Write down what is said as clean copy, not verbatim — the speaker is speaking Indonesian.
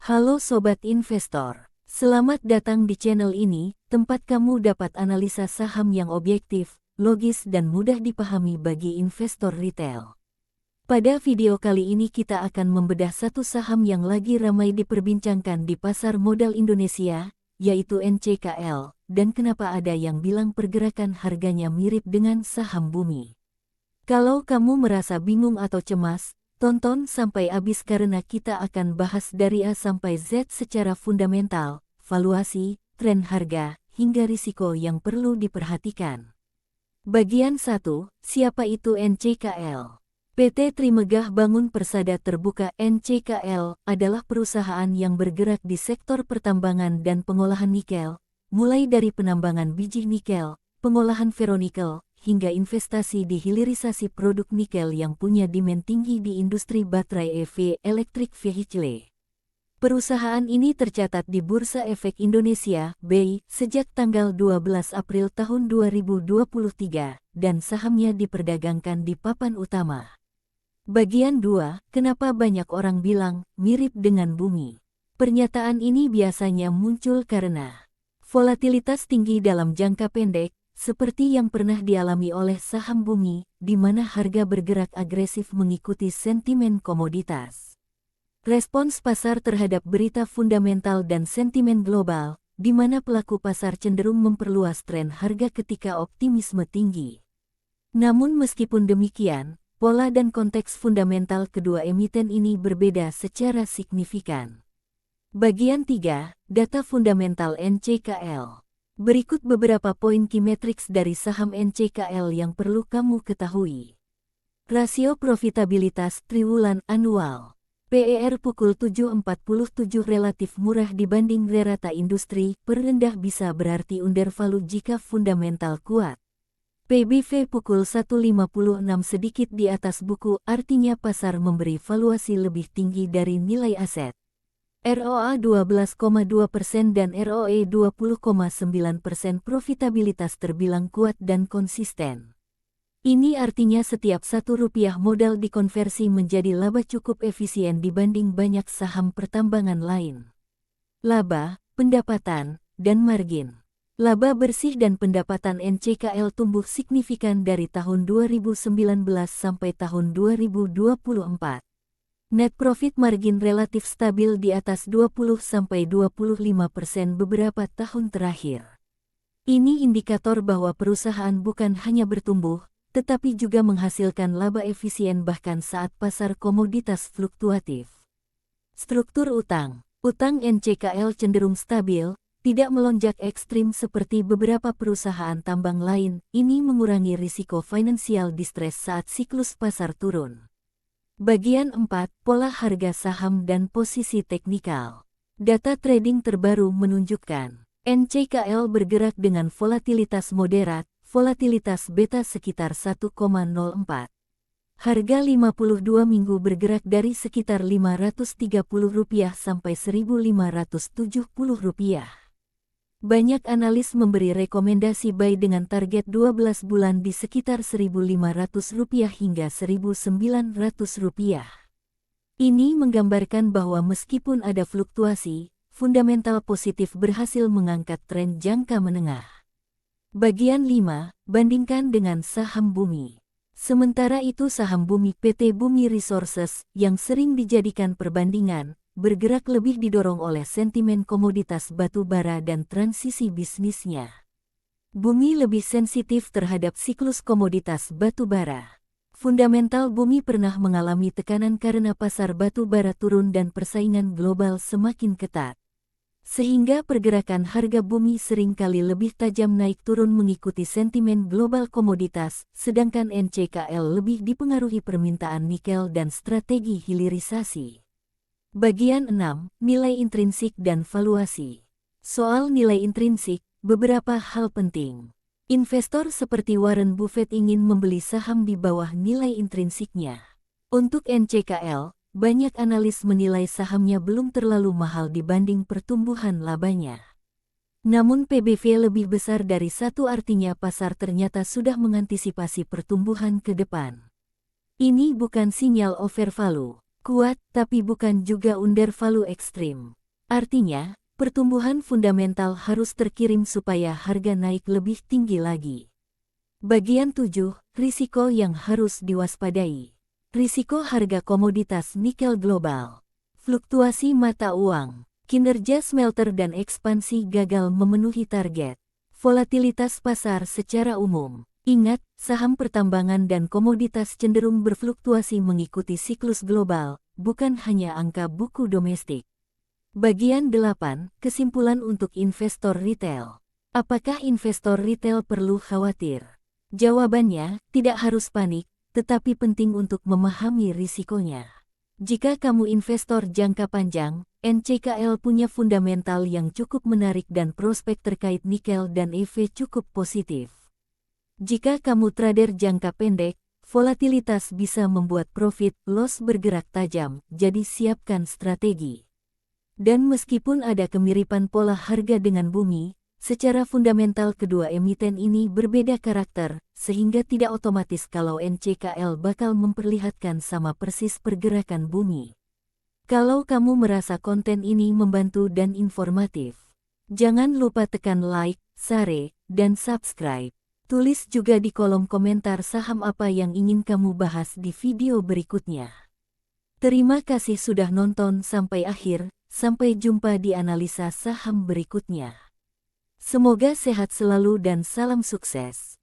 Halo Sobat Investor, selamat datang di channel ini, tempat kamu dapat analisa saham yang objektif, logis dan mudah dipahami bagi investor retail. Pada video kali ini kita akan membedah satu saham yang lagi ramai diperbincangkan di pasar modal Indonesia, yaitu NCKL, dan kenapa ada yang bilang pergerakan harganya mirip dengan saham bumi. Kalau kamu merasa bingung atau cemas, tonton sampai habis karena kita akan bahas dari A sampai Z secara fundamental, valuasi, tren harga, hingga risiko yang perlu diperhatikan. Bagian 1, siapa itu NCKL? PT Trimegah Bangun Persada Terbuka NCKL adalah perusahaan yang bergerak di sektor pertambangan dan pengolahan nikel, mulai dari penambangan biji nikel, pengolahan ferronikel, hingga investasi di hilirisasi produk nikel yang punya demand tinggi di industri baterai EV (Electric Vehicle). Perusahaan ini tercatat di Bursa Efek Indonesia (BEI) sejak tanggal 12 April tahun 2023 dan sahamnya diperdagangkan di papan utama. Bagian 2, kenapa banyak orang bilang mirip dengan bumi? Pernyataan ini biasanya muncul karena volatilitas tinggi dalam jangka pendek, seperti yang pernah dialami oleh saham bumi, di mana harga bergerak agresif mengikuti sentimen komoditas. Respons pasar terhadap berita fundamental dan sentimen global, di mana pelaku pasar cenderung memperluas tren harga ketika optimisme tinggi. Namun meskipun demikian, pola dan konteks fundamental kedua emiten ini berbeda secara signifikan. Bagian 3, data fundamental NCKL. Berikut beberapa poin key metrics dari saham NCKL yang perlu kamu ketahui. Rasio profitabilitas triwulan anual. PER pukul 7.47 relatif murah dibanding rata industri, perendah bisa berarti undervalue jika fundamental kuat. PBV pukul 1.56 sedikit di atas buku, artinya pasar memberi valuasi lebih tinggi dari nilai aset. ROA 12,2% dan ROE 20,9%, profitabilitas terbilang kuat dan konsisten. Ini artinya setiap Rp1 modal dikonversi menjadi laba cukup efisien dibanding banyak saham pertambangan lain. Laba, pendapatan, dan margin. Laba bersih dan pendapatan NCKL tumbuh signifikan dari tahun 2019 sampai tahun 2024. Net profit margin relatif stabil di atas 20–25% beberapa tahun terakhir. Ini indikator bahwa perusahaan bukan hanya bertumbuh, tetapi juga menghasilkan laba efisien bahkan saat pasar komoditas fluktuatif. Struktur utang. Utang NCKL cenderung stabil, tidak melonjak ekstrim seperti beberapa perusahaan tambang lain. Ini mengurangi risiko financial distress saat siklus pasar turun. Bagian 4, pola harga saham dan posisi teknikal. Data trading terbaru menunjukkan NCKL bergerak dengan volatilitas moderat, volatilitas beta sekitar 1,04. Harga 52 minggu bergerak dari sekitar Rp530 sampai Rp1.570. Banyak analis memberi rekomendasi buy dengan target 12 bulan di sekitar Rp1.500 hingga Rp1.900. Ini menggambarkan bahwa meskipun ada fluktuasi, fundamental positif berhasil mengangkat tren jangka menengah. Bagian 5, bandingkan dengan saham bumi. Sementara itu saham bumi PT Bumi Resources, yang sering dijadikan perbandingan, bergerak lebih didorong oleh sentimen komoditas batu bara dan transisi bisnisnya. Bumi lebih sensitif terhadap siklus komoditas batu bara. Fundamental bumi pernah mengalami tekanan karena pasar batu bara turun dan persaingan global semakin ketat. Sehingga pergerakan harga bumi seringkali lebih tajam naik turun mengikuti sentimen global komoditas, sedangkan NCKL lebih dipengaruhi permintaan nikel dan strategi hilirisasi. Bagian 6, nilai intrinsik dan valuasi. Soal nilai intrinsik, beberapa hal penting. Investor seperti Warren Buffett ingin membeli saham di bawah nilai intrinsiknya. Untuk NCKL, banyak analis menilai sahamnya belum terlalu mahal dibanding pertumbuhan labanya. Namun PBV lebih besar dari satu, artinya pasar ternyata sudah mengantisipasi pertumbuhan ke depan. Ini bukan sinyal overvalue. kuat tapi bukan juga undervalue ekstrim. Artinya, pertumbuhan fundamental harus terkirim supaya harga naik lebih tinggi lagi. Bagian 7, risiko yang harus diwaspadai. Risiko harga komoditas nikel global. Fluktuasi mata uang, kinerja smelter dan ekspansi gagal memenuhi target. Volatilitas pasar secara umum. Ingat, saham pertambangan dan komoditas cenderung berfluktuasi mengikuti siklus global, bukan hanya angka buku domestik. Bagian 8, kesimpulan untuk investor retail. Apakah investor retail perlu khawatir? Jawabannya, tidak harus panik, tetapi penting untuk memahami risikonya. Jika kamu investor jangka panjang, NCKL punya fundamental yang cukup menarik dan prospek terkait nikel dan EV cukup positif. Jika kamu trader jangka pendek, volatilitas bisa membuat profit loss bergerak tajam, jadi siapkan strategi. Dan meskipun ada kemiripan pola harga dengan bumi, secara fundamental kedua emiten ini berbeda karakter, sehingga tidak otomatis kalau NCKL bakal memperlihatkan sama persis pergerakan bumi. Kalau kamu merasa konten ini membantu dan informatif, jangan lupa tekan like, share, dan subscribe. Tulis juga di kolom komentar saham apa yang ingin kamu bahas di video berikutnya. Terima kasih sudah nonton sampai akhir. Sampai jumpa di analisa saham berikutnya. Semoga sehat selalu dan salam sukses.